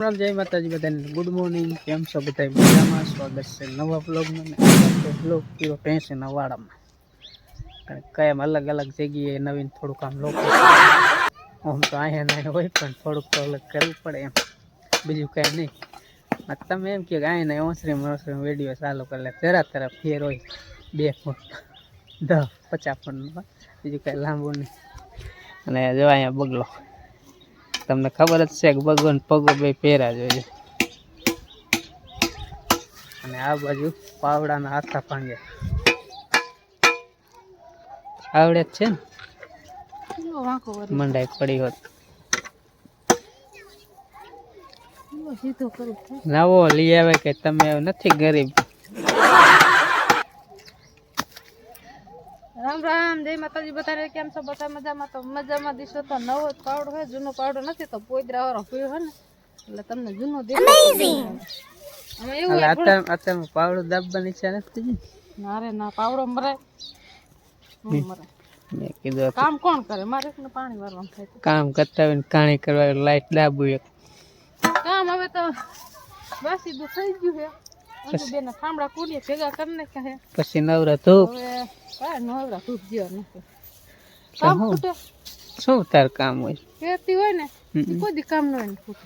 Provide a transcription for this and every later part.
રામ જય માતાજી બધાને ગુડ મોર્નિંગ કેમ છો બધા મજામાં સ્વાગત છે નવા બ્લોગમાં ને આપણે બ્લોગ કયો ટેન્શન વાળામાં કારણ કાયમ અલગ અલગ જગ્યાએ નવીન થોડુંક આમ લોકો આમ તો અહીંયા ના હોય પણ થોડુંક તો અલગ કરવું પડે એમ બીજું કાંઈ નહીં તમે એમ કે અહીંયા ના ઓસરી વિડીયો ચાલુ કરી લે જરા તરફ ફેર હોય 2 ફૂટ 10-50 ફૂટમાં બીજું કાંઈ લાંબુ નહીં અને જો અહીંયા બગલો તમને ખબર જ છે કે ભગવાન પગો બે પહેરા જોઈએ અને આ બાજુ પાવડાના હાથા ભાંગે આવડે જ છે ને મંડાઈ પડી હોત નવો લઈ આવે કે તમે નથી ગરીબ રામ રામ જય માતાજી બતારે કેમ છો બધા મજામાં તો મજામાં દીશો તો નવો પાવડો હે જૂનો પાવડો નથી તો પોદરા વાળો પીયો હે ને એટલે તમને જૂનો દેખાય અત્યારે પાવડો દાબવાની ઈચ્છા નથી ના રે ના પાવડો મરાય મેં કીધું કામ કોણ કરે મારે એકને પાણી વારવાનું થાય કામ કરતા હોય કાણી કરવા લાઈટ દાબુ એક કામ હવે તો વાસી દુ થઈ ગયું હે બેના થાંભળા કુડીએ ભેગા કરી નાખ્યા હે પછી નવરા ધૂપ નવરા ધૂપ જેવા નથી કામ ખૂટે શું તાર કામ હોય ખેતી હોય ને કોઈ દી કામ ન હોય ને ખૂટે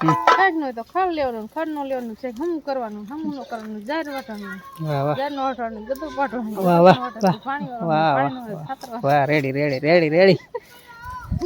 કાંઈ ન હોય તો ખાડ લેવાનું ખાડ નો લેવાનું છે હમ કરવાનું હમ નો કરવાનું જાર વાટવાનું જાર નો વાટવાનું ગદું પાટવાનું પાણી વાળવાનું વાહ રેડી રેડી રેડી રેડી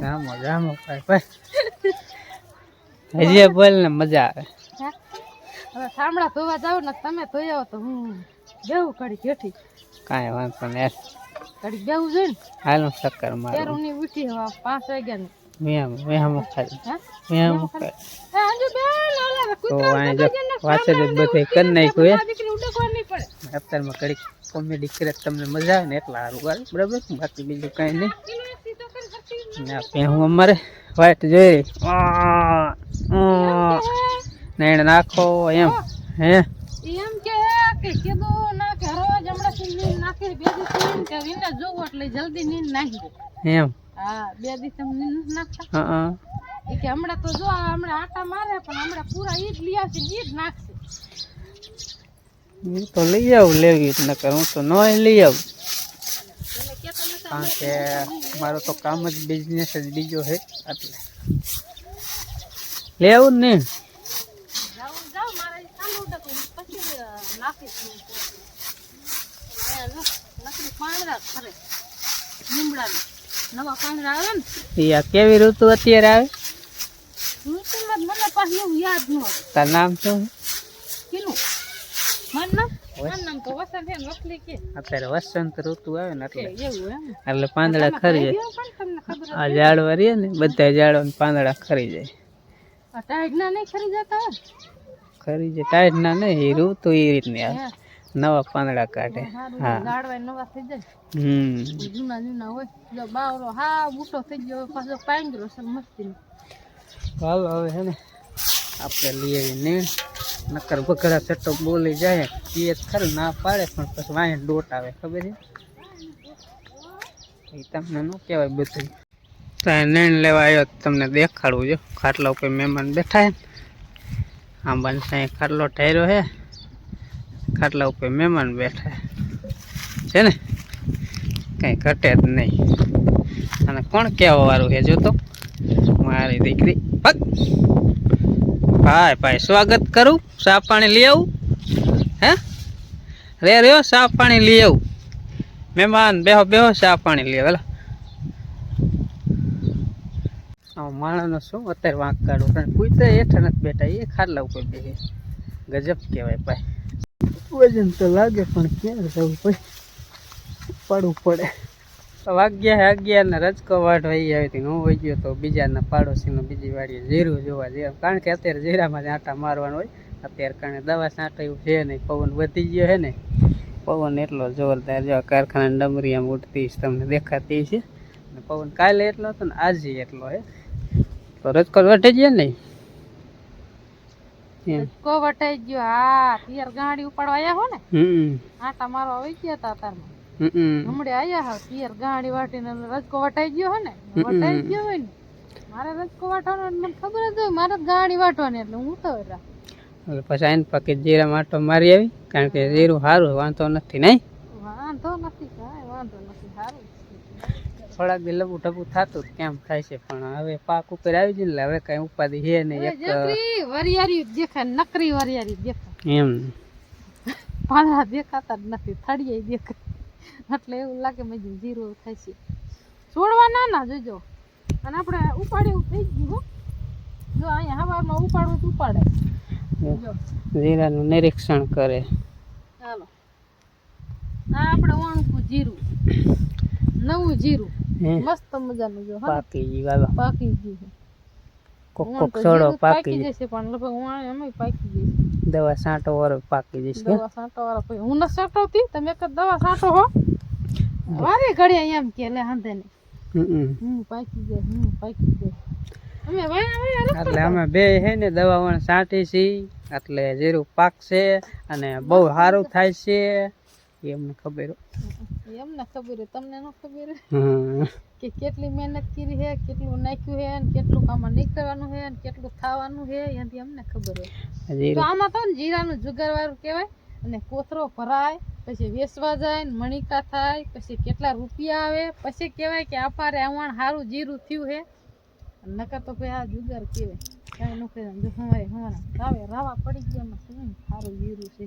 જામો જામો ભાઈ હજી બોલ ને મજા આવે હવે થાંભળા ધોવા જાવ ને તમે ધોઈ આવો તો હું બેવું ઘડી બેઠી કાંઈ વાંધો નહીં ઘડી બેવું જોઈએ ને હાલો ચક્કર મારો તેરું ની ઉઠી હવે 5 વાગ્યા ને મેં ખાલી તો વાંચે જ બધે કરી નાખ્યું અત્યારમાં ઘડીક કોમેડી કરે તમને મજા આવે ને એટલા સારું ગાલે બરાબર બાકી બીજું કાંઈ નહીં હું અમારે વાઈટ જોઈ નેણ નાખો એમ હે એમ કે કીધું ના કે રોજ હમણાં નીંદ નાખી બે દિવસ કે વિના જોવો એટલે જલ્દી નીંદ નાખી એમ હા 2 દિવસ નીંદ નાખતા હા એ કે હમણાં તો જો હમણાં આટા મારે પણ હમણાં પૂરા ઈ જ લઈ આવશે ઈ જ નાખશે હું તો લઈ આવું લેવી જ નકર હું તો નોય લઈ આવું કારણ કે મારો તો કામ જ બિઝનેસ જ બીજો છે એટલે લેવું ને કેવી ઋતુ અત્યારે આવે તાર નામ શું અત્યારે વસંત ઋતુ આવે ને એટલે પાંદડા ખરી જાય આ ઝાડવા રે ને બધા ઝાડવા પાંદડા ખરી જાય ખરી જાય ટાઈટ ના નહીં એ ઋતુ એ રીતની આવે નવા પાંદડા કાઢે હા જૂના જૂના હોય જો બાવરો હા બૂટો થઈ ગયો પાછો પાંગરો છે મસ્તી હાલો હવે હે ને આપણે લઈ આવી નીણ નકર બગડા ચટ્ટો બોલી જાય એ ખરું ના પાડે પણ પછી વાંહે ડોટ આવે ખબર છે એ તમને ન કહેવાય બધું ત્યાં નીણ લેવા આવ્યો તમને દેખાડવું જો ખાટલા ઉપર મહેમાન બેઠા છે આંબાને સાંઈ ખાટલો ઠાર્યો છે ખાટલા ઉપર મહેમાન બેઠા છે ને કંઈ ઘટે જ નહીં અને કોણ કહેવા વાળું છે જો તો મારી દીકરી ભાઈ ભાઈ સ્વાગત કરું ચા પાણી લઈ આવું હે રે રહ્યો ચા પાણી લઈ આવું મહેમાન બેહો બેહો ચા પાણી લઈ આવ માણસનો શું અત્યારે વાંક કાઢું પણ કુતરા હેઠા નથી બેઠા એ ખાટલા ઉપર બેસે ગજબ કહેવાય ભાઈ વજન તો લાગે પણ ક્યાં જવું ભાઈ પડવું પડે વાગ્યા 11 ને રજકો વાટ વહી આવી હતી હું વહી ગયો તો બીજાના પાડોશીનો બીજી વાડીએ જીરું જોવા જઈએ કારણ કે અત્યારે જીરામાં જ આટા મારવાનું હોય અત્યારે કારણે દવા છાંટાયું છે નહીં પવન વધી ગયો છે ને પવન એટલો જોરદાર જો કારખાના ડમરી આમ ઉઠતી તમને દેખાતી છે ને પવન કાલે એટલો હતો ને આજે એટલો હે તો રજકો વટે ગયો નહીં રજકો વટાઈ ગયો હા પિયર ગાડી ઉપાડવા આવ્યા હો ને આટા મારવા વહી ગયા હતા તારમાં હમણે આયા હા પિયર ગાડી વાટીને રજકો વટાઈ ગયો હે ને વટાઈ ગયો હોય ને મારે રજકો વાટવાનો મને ખબર જ હોય મારે ગાડી વાટવાની એટલે હું તો એટલે પછી આઈને પાકી જીરા માટો મારી આવી કારણ કે જીરું સારું વાંધો નથી નહીં વાંધો નથી કાંઈ વાંધો નથી સારું થોડાક દી લબુ ટબુ થતું કેમ થાય છે પણ હવે પાક ઉપર આવી જાય ને હવે કઈ ઉપાધિ છે નહીં એક વરિયારી દેખાય નકરી વરિયારી દેખાય એમ પાણા દેખાતા જ નથી થળીએ દેખાય એટલે એવું લાગે મેં જીરું થાય છે છોડવા ના જોજો અને આપણે ઉપાડ્યું થઈ ગયું હો જો અહીંયા હવારમાં ઉપાડવું તો ઉપાડે જીરાનું નિરીક્ષણ કરે ચાલો આ આપણે વણકું જીરું નવું જીરું મસ્ત મજાનું જો પાકી ગઈ વાલો પાકી ગયું કોક કોક છોડો પાકી જશે પણ લગભગ અમે પાકી જશે દવા છાંટો વાળો પાકી જશે દવા છાંટો વાળો પછી હું ન છાંટવતી તમે એક દવા છાંટો હો વારે ઘડી એમ કે લે હાંધે ને પાકી જાય અમે વાયા એટલે અમે બે હે ને દવા વણ છાંટી છી એટલે જીરું પાકશે અને બહુ સારું થાય છે એમને ખબર એમને ખબર હે તમને ન ખબર હે કે કેટલી મહેનત કરી છે કેટલું નાખ્યું છે અને કેટલું આમાં નીકળવાનું છે અને કેટલું ખાવાનું છે એનાથી અમને ખબર હે તો આમાં તો ને જીરાનું જુગારવાળું કહેવાય અને કોથરો ભરાય પછી વેચવા જાય ને મણિકા થાય પછી કેટલા રૂપિયા આવે પછી કહેવાય કે અપારે આવણ સારું જીરું થયું છે નકર તો ભાઈ આ જુગાર કહેવાય કાંઈ ન કહેવાય જો હવારે રાવા પડી ગયા એમાં શું સારું જીરું છે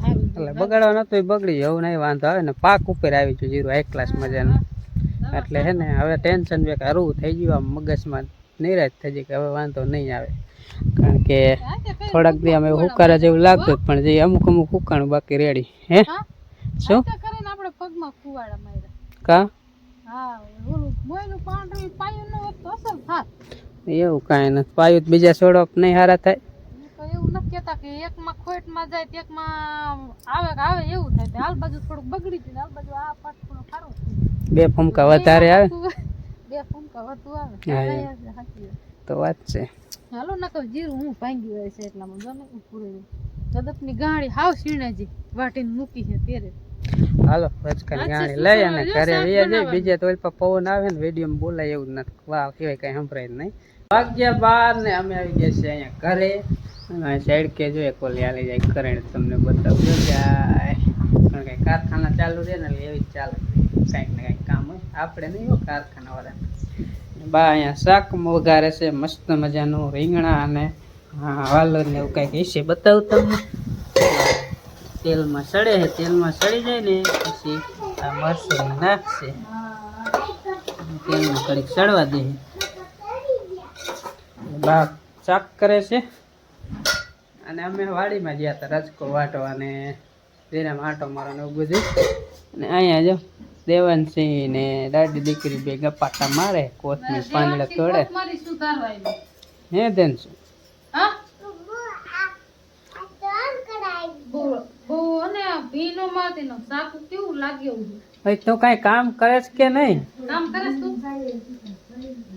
એટલે બગાડવા નતું બગડી જવું નહીં વાંધો આવે ને પાક ઉપર આવી ગયું જીરું હાઈ ક્લાસ મજાનું એટલે હે ને હવે ટેન્શન બે હરવું થઈ ગયું આમ મગજમાં નિરાશ થઈ જાય કે હવે વાંધો નહીં આવે કારણ કે થોડાક દી અમે હુકારા જેવું લાગતું પણ જે અમુક અમુક હુકાણું બાકી રેડી હે શું કરીને આપણે પગમાં કુવાડા માર્યા કા હા ઓલું મોયનું પાંડું પાયું ન હોત તો અસર થાત એવું કાંઈ નથી પાયું બીજા છોડો નહીં હારા થાય એવું નથી કેતા કે એકમાં ખોટમાં જાય તો એકમાં આવે એવું થાય તો હાલ બાજુ થોડુંક બગડી ગયું હાલ બાજુ આ પાટ થોડું સારું બે ફૂમકા વધારે આવે બે ફૂમકા વધુ આવે તો વાત છે હાલો નકર જીરું હું ભાંગી હોય છે એટલામાં ગમે પૂરે ગદપની ગાડી હાવ સીણાજી વાટીને મૂકી છે તેરે હાલો રચકાની ગાડી લઈ અને ઘરે વયા જાય બીજે તો પવન આવે ને વિડીયો બોલાય એવું નથી વાહ કહેવાય કઈ સંભળાય નહીં વાગ્યા 12 ને અમે આવી ગયા છે અહીંયા ઘરે અને સાઈડ કે જોઈએ કોલી હાલી જાય કરે તમને બતાવજો જાય કારણ કે કારખાના ચાલુ રહે ને એવી જ ચાલે કંઈક ને કંઈક કામ હોય આપણે નહીં હોય કારખાના વાળા બા અહીંયા શાક વઘારે છે મસ્ત મજાનું રીંગણા અને વાલોર ને એવું કંઈક વિશે બતાવું તમને તેલમાં સડે છે તેલમાં સડી જાય ને પછી આ મરચું નાખશે તેલમાં કડીક સડવા દે બા શાક કરે છે અને અમે વાડીમાં ગયા હતા રજકો વાટવા અને તેનામાં આટો મારવાનો એવું બધું અને અહીંયા જો દેવાનસિંહ ને દાદી દીકરી બે ગપાટા મારે કોથમીર પાંદડા તોડે હે દેન શું તો કઈ કામ કરે છે કે નહીં કામ કરે તું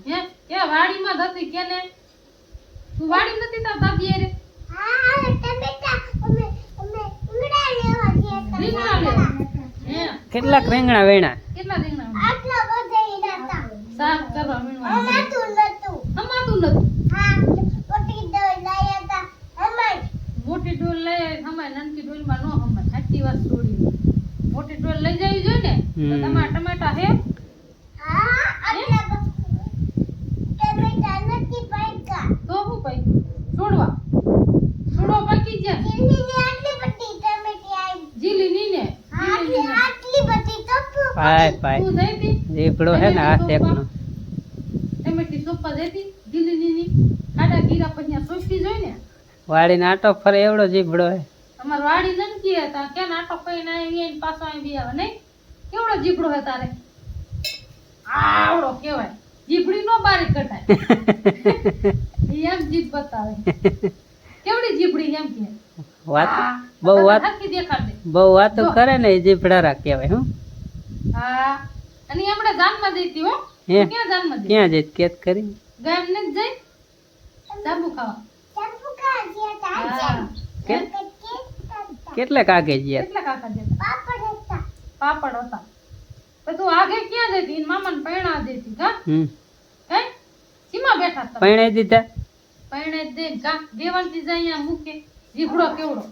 હે કે વાડીમાં હતી કે ને તું વાડી નથી તાર દાદી રે હા ટમેટા અમે ઉંગડા લેવા ગયા હે કેટલા રીંગણા વેણા કેટલા રીંગણા આટલા બધા હતા સાફ કરવા મીણવા હમાતું નતું હા મોટી ડોલ લાયા હતા હમાય મોટી ડોલ લઈ હમાય નાનકી ડોલમાં નો હમાય સાચી વાત છોડી મોટી ડોલ લઈ જવી જોઈએ ને તો તમારા ટમેટા હે હા આટલા ટમેટા નથી પાક્યા તો હું પાક્યું છોડવા પાકી ગયા જીલીની આટલી બધી ટમેટી આવી જીલીની ને આટલી બધી તો પાય પાય તું દેતી જીપડો હે ને આ એકનો ટમેટી સોપા દેતી જીલીની ખાડા ગીરા પન્યા સોપી જોઈ ને વાડી નાટો ફરે એવડો જીપડો હે અમાર વાડી નનકી હતા કે નાટો કઈને આવી એને પાછો આવી આવે નહીં કેવડો જીપડો હે તારે આવડો કેવાય જીપડી નો બારી કટાય એમ જીપ બતાવે કેવડી જીપડી એમ કે વાત બહુ વાત હરખી દેખાડે બહુ વાતો કરે ને એ જીપડારા કહેવાય હું હા અને આપણે જાનમાં દેતી હો હે ક્યાં જાનમાં દે ક્યાં જઈ કેત કરી ગામ ને જઈ જાંબુ ખાવા કેટલા કાગે ગયા કેટલા કાકા દેતા પાપડ હતા તો તું આગે ક્યાં જતી મામાને પૈણા દેતી કા હે બેઠા તમે પૈણે દીધા પૈણે દે કા દેવાનથી જાય અહીંયા મૂકે જીભડો કેવડો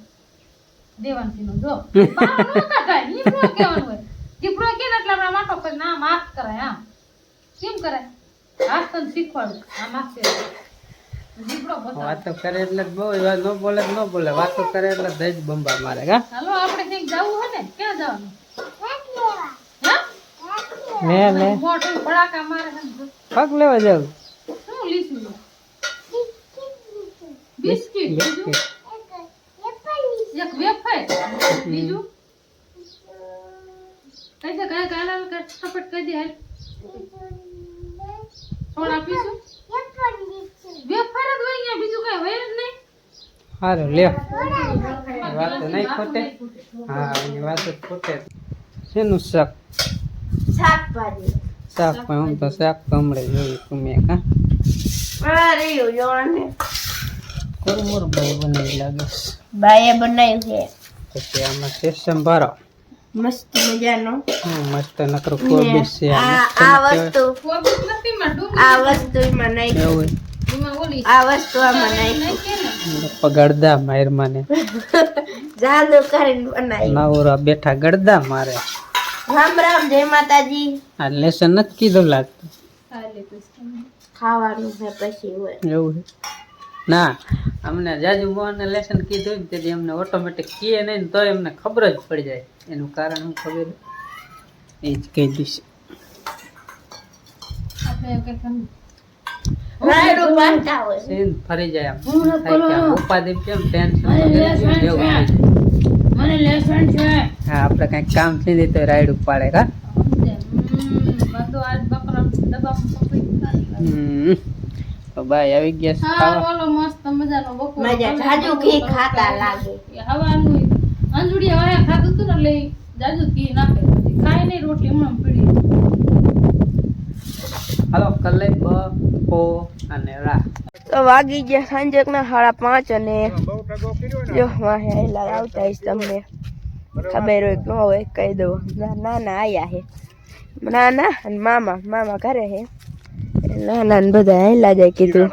દેવાનથી નો જો બાર નો કાઢાય જીભડો કેવાનું હોય જીભડો કે એટલે આપણે માટો કરી ના માફ કરાય આમ કેમ કરાય હાથ તો શીખવાડું આ માફ છે જીભડો બતાવો વાતો કરે એટલે જ બહુ વાત ન બોલે વાતો કરે એટલે દઈ જ બંબા મારે કા હાલો આપણે ક્યાંક જવું હે ને ક્યાં જવાનું લે મોટું ભડાકા મારે હે ને. પગ લેવા જાવ શું લીધું લો? બિસ્કિટ બીજું એક વેફર બીજું કઈ દે કઈ ગાલા કે છપટ કરી દે હાલ સોડા પીશું વેફર જ હોય અહીંયા બીજું કઈ હોય જ નહીં હારું લ્યો વાત તો નહીં ખોટે હા એ વાત જ ખોટે શેનું શાક શાકભાજી શાક પણ હું તો શાક તો હમણાં જોયું તમે કા અરે યોને કોરમોર ભાઈ બનાવી લાગે બાએ બનાવ્યું છે પછી આમાં સેસમ ભરો મસ્ત મજાનો મસ્ત નકરું કોબી છે આ વસ્તુ કોબીજ નથી માં ડુંગળી આ વસ્તુ એમાં નાખી એવું એમાં ઓલી આ વસ્તુ આમાં નાખી નાખી ને પગડદા માર માને જાદુ કરીને બનાવી નવરા બેઠા ગડદા મારે રામ રામ જય માતાજી આ લેસન નથી કીધું લાગતું ખાઈ લેતું ખાવાનું છે પછી હોય એવું છે ના અમને જાજુ મોહનને લેસન કીધું ને તેથી અમને ઓટોમેટિક કીએ નહીં ને તો એમને ખબર જ પડી જાય એનું કારણ હું ખબર એ જ કહી દઈશ આપણે કઈ કરું રાયડું બાંધતા હોય સીન ફરી જાય આમ થાય કે આમ ઉપાધિ કેમ ટેન્શન મને લેસન છે હા આપણે કઈક કામ થઈ જાય તો રાયડું પાડે કા બધો આજ બકરા ડબ્બામાં પકડી ખાલી તો ભાઈ આવી ગયા છે હા ખાવા બોલો મસ્ત મજાનો બપોર મજા જાજુ ઘી ખાતા લાગે હવાનું અંજુડિયા વાયા ખાતું હતું ને એટલે ઈ જાજુ ઘી નાખે પછી ખાય નહીં રોટલી હમણાં પીડી હાલો કલે બપો અને રા તો વાગી ગયા સાંજકના 5:30 અને જો વાહે આયલા આવતા હશે તમને ખબર હોય કે ન હોય કહી દઉં નાના આયા હે નાના અને મામા ઘરે હે નાના ને બધા આયલા જાય કીધું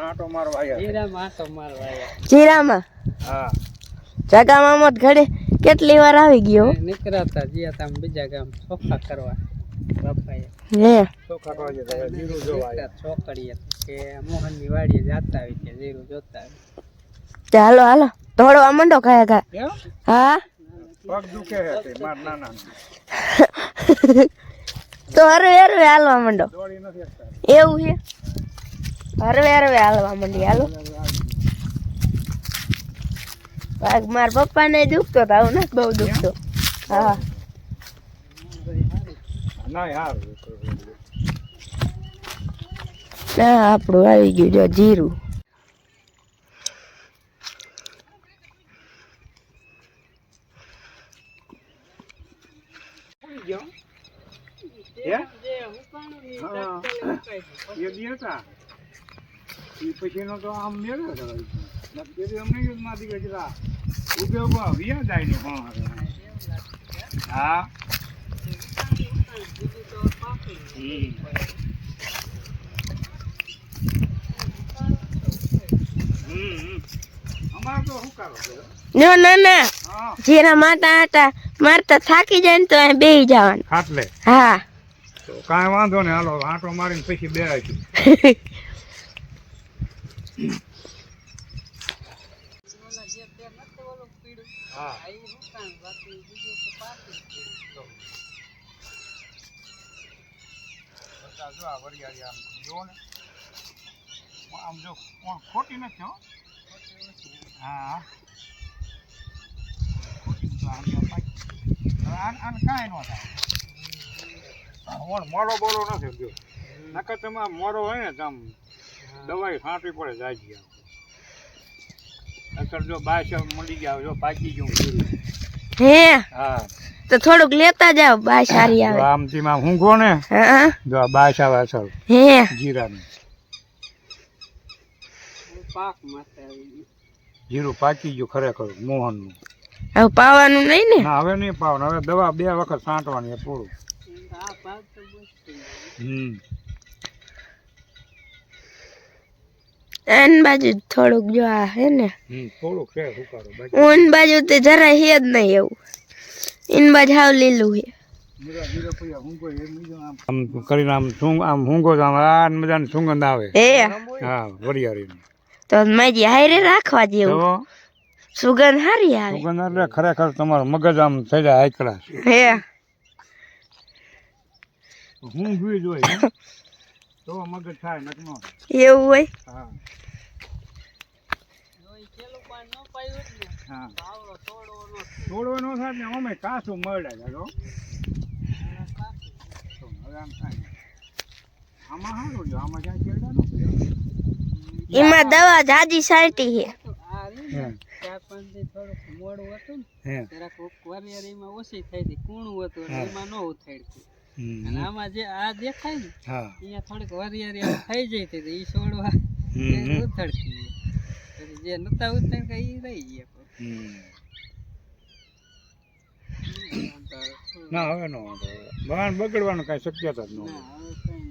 જીરામાં જગા મામા ઘરે કેટલી વાર આવી ગયો નીકળાતા ગયા તા બીજા ગામ ચોખા કરવા બાપાએ હે ચોકડીએ કે મોહનની વાડીએ જાતા આવી કે જીરું જોતા આવી ચાલો હાલો દોડવા માંડો ખાયા હા પગ દુખે છે માર નાના તો હરવે હાલવા માંડો દોડી નથી શકતા એવું છે હરવે હાલવા માંડી હાલો ભાગ માર પપ્પા ને દુખતો તાવ ને બહુ દુખતો હા ના યાર ના આપણું આવી ગયું જો જીરું એ દીતા એ પછીનો તો આમ મેળો નથી અમને માંથી ગજરા ઉભે ઉભા વ્યા જાય ને હા અમારે તો શું કરો ના જીરા મારતા થાકી જાય ને તો અહીં બેહી જવાનું ખાટલે હા તો કાંઈ વાંધો ને હાલો આંટો મારીને પછી બે આવી હા જો આ વરિયાળી આમ જો ને આમ જો ખોટી નથી હો હા આને કાંઈ ન થાય મોડો બોલો નથી જો નકર તમે મોડો હોય ને આમ દવાઈ છાંટવી પડે જાય નકર જો બાય મળી ગયા જો પાકી ગયું હે હા તો થોડુંક લેતા જાવ બા સારી આવે આમથી આમ ઊંઘો ને હા જો આ બાય આવે અસર હે જીરાની પાક માથે આવી ગયું જીરું પાકી ગયું ખરેખર મોહનનું હવે પાવાનું નહીં ને ના હવે નહીં પાવાનું હવે દવા 2 વખત છાંટવાની પૂરું આ પાક તો બસ થઈ ગયું. એન બાજુ થોડુંક જો આ હે ને થોડુંક છે સુકારો બાકી ઓન બાજુ તે જરા હે જ નહીં એવું ઇન બાજુ હાવ લીલું હે આમ કરીને આમ હુંગો તો આમ મજાની સુગંધ આવે હે હા વરિયાળી તો મારી હારે રાખવા જેવું સુગંધ હારી આવે સુગંધ એટલે ખરેખર તમારું મગજ આમ થઈ જાય આકડા હે હું ભૂઈ જોઈએ તો મગજ થાય નક નો એવું હોય હા હા થોડો નો થાય ને અમે કાસું મળે છે જો હવે આમ થાય આમાં સારું જો આમાં ક્યાં કેળા નો એમાં દવા જાજી સાઈટી હે આ 4-5 દી થોડુંક મોડું હતું ને જરાક વરિયાળીમાં ઓછી થઈ હતી કૂણું હતું એટલે એમાં ન ઉથાડતું અને આમાં જે આ દેખાય ને અહીંયા થોડીક વરિયાળી આમ થઈ જઈ હતી ઈ છોડવા ઉથાડતી પછી જે નતા ઉથાડ કે ઈ રહી ગયા ના હવે નો બગાડવાનું કઈ શક્યતા જ ન ના હવે કઈ